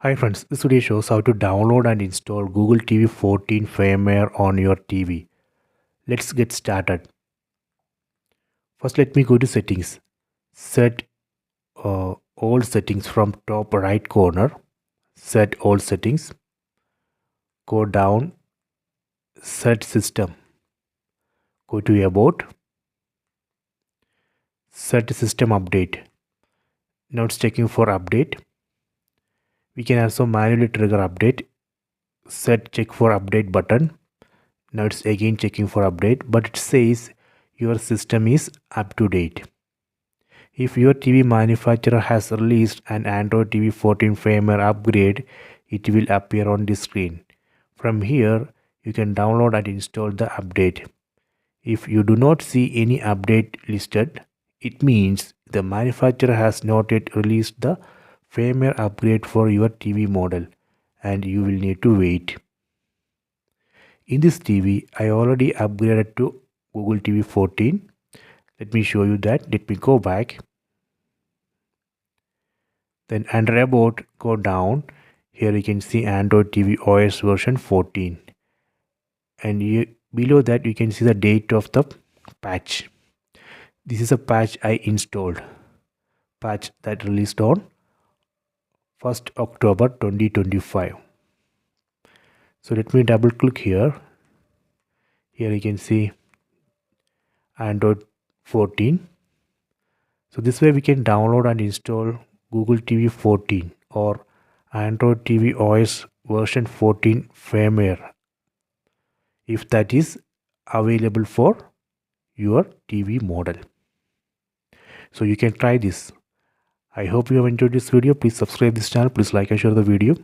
Hi friends, this video shows how to download and install Google TV 14 firmware on your TV. Let's get started. First let me go to settings. Set all settings from top right corner. Set all settings. Go down. Set system. Go to about. Set system update. Now it's checking for update. We can also manually trigger update. Set check for update button. Now it's again checking for update, but it says your system is up to date. If your TV manufacturer has released an Android TV 14 firmware upgrade, it will appear on the screen. From here, you can download and install the update. If you do not see any update listed, it means the manufacturer has not yet released the firmware upgrade for your TV model and you will need to wait. In this TV, I already upgraded to Google TV 14. Let me show you that. Let me go back. Then under about, go down. Here you can see Android TV OS version 14. And below that you can see the date of the patch. This is a patch I installed. Patch that released on 1st October 2025. So let me double click here. Here you can see Android 14. So this way we can download and install Google TV 14 or Android TV OS version 14 firmware if that is available for your TV model. So you can try this. I hope you have enjoyed this video. Please subscribe this channel. Please like and share the video.